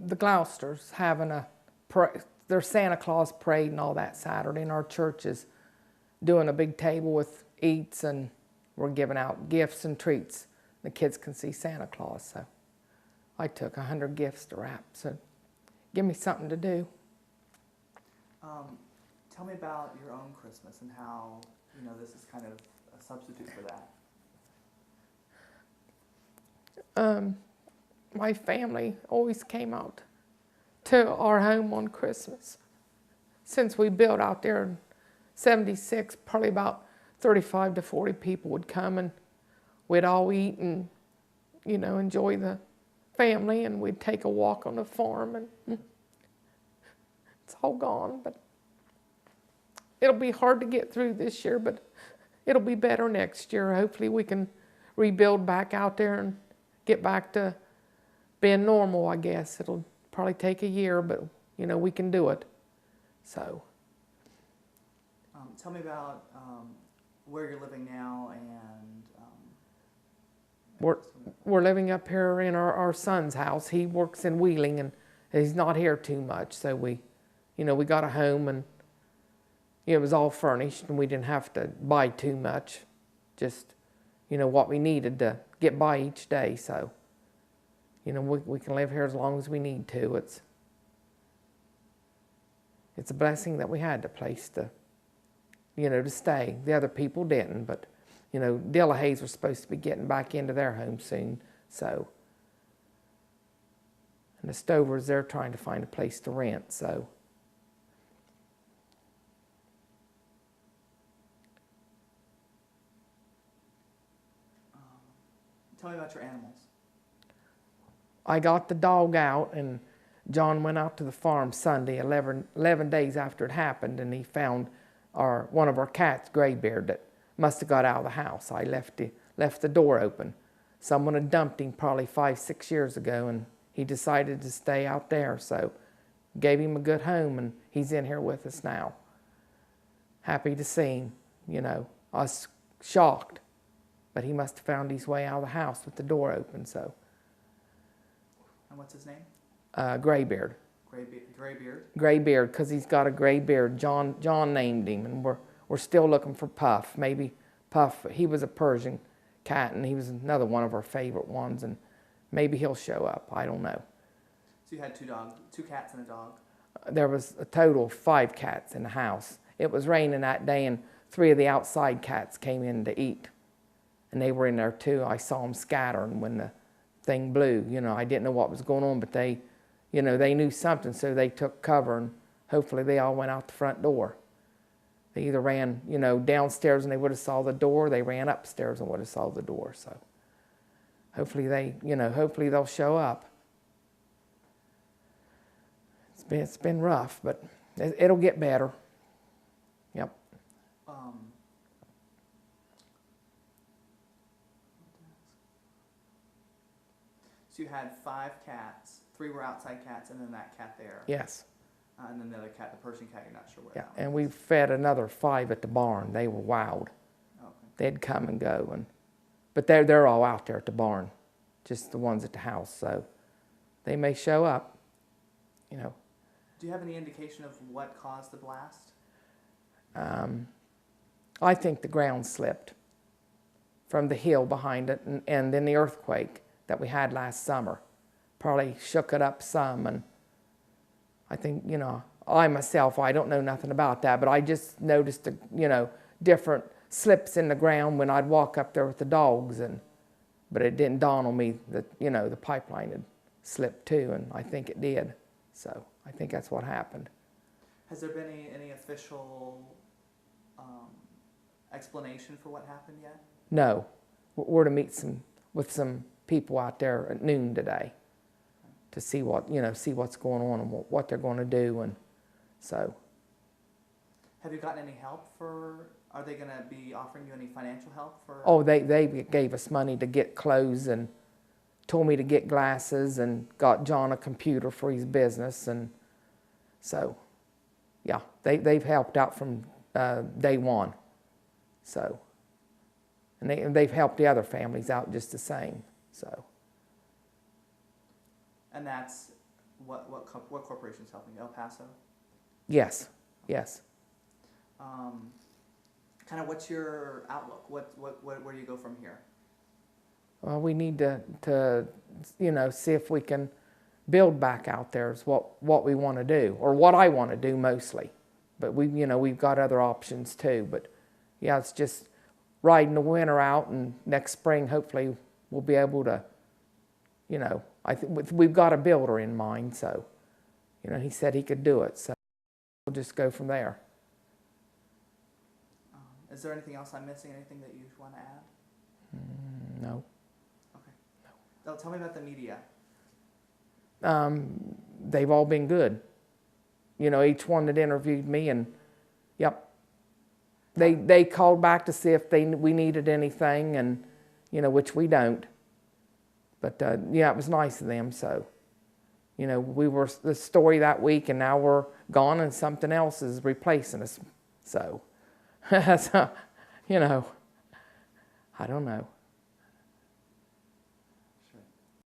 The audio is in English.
the Gloucesters having their Santa Claus parade and all that Saturday, and our church is doing a big table with eats, and we're giving out gifts and treats. The kids can see Santa Claus, so I took 100 gifts to wrap, so give me something to do. Tell me about your own Christmas and how, this is kind of a substitute for that. My family always came out to our home on Christmas. Since we built out there in '76, probably about 35 to 40 people would come, and we'd all eat and, enjoy the family, and we'd take a walk on the farm, and it's all gone, but it'll be hard to get through this year, but it'll be better next year. Hopefully we can rebuild back out there and get back to being normal, I guess. It'll probably take a year, but, we can do it. So. Tell me about where you're living now and... We're living up here in our son's house. He works in Wheeling, and he's not here too much, so we got a home, and it was all furnished, and we didn't have to buy too much, just, what we needed to get by each day. So, we can live here as long as we need to. It's a blessing that we had the place to, to stay. The other people didn't, but, Dillahays were supposed to be getting back into their home soon, so. And the Stovers, they're trying to find a place to rent, so. Tell me about your animals. I got the dog out, and John went out to the farm Sunday, 11 days after it happened, and he found one of our cats, Graybeard, that must have got out of the house. I left the door open. Someone had dumped him probably 5-6 years ago, and he decided to stay out there, so gave him a good home, and he's in here with us now. Happy to see him, I was shocked, but he must have found his way out of the house with the door open, so. And what's his name? Graybeard. Graybeard? Graybeard, because he's got a gray beard. John named him, and we're still looking for Puff. Maybe Puff, he was a Persian cat, and he was another one of our favorite ones, and maybe he'll show up. I don't know. So you had two cats and a dog? There was a total of 5 cats in the house. It was raining that day, and 3 of the outside cats came in to eat, and they were in there too. I saw them scattering when the thing blew. I didn't know what was going on, but they knew something, so they took cover, and hopefully they all went out the front door. They either ran, downstairs and they would have saw the door, they ran upstairs and would have saw the door, so hopefully hopefully they'll show up. It's been rough, but it'll get better. Yep. So you had 5 cats, 3 were outside cats, and then that cat there. Yes. And then the other cat, the Persian cat, you're not sure where Yeah, that one and we fed another 5 at the barn. They were wild. Okay. They'd come and go, but they're all out there at the barn, just the ones at the house. So they may show up, Do you have any indication of what caused the blast? I think the ground slipped from the hill behind it, and then the earthquake that we had last summer probably shook it up some, and I think, I myself, I don't know nothing about that, but I just noticed, different slips in the ground when I'd walk up there with the dogs, but it didn't dawn on me that, the pipeline had slipped too, and I think it did. So I think that's what happened. Has there been any official explanation for what happened yet? No. We're to meet with some people out there at noon today to see what's going on and what they're going to do, and so. Have you gotten any help are they going to be offering you any financial help for? Oh, they gave us money to get clothes, and told me to get glasses, and got John a computer for his business, and so, yeah, they've helped out from day one, so. And they've helped the other families out just the same, so. And that's What corporation's helping you? El Paso? Yes, yes. Kind of what's your outlook? Where do you go from here? Well, we need to see if we can build back out there is what we want to do, or what I want to do mostly. But we've got other options too. But yeah, it's just riding the winter out, and next spring hopefully we'll be able to, I think we've got a builder in mind, so he said he could do it, so we'll just go from there. Is there anything else I'm missing? Anything that you want to add? No. Okay. No. Tell me about the media. They've all been good. Each one that interviewed me, and yep. They called back to see if we needed anything, and which we don't. But yeah, it was nice of them. So, we were the story that week, and now we're gone, and something else is replacing us. So, so I don't know.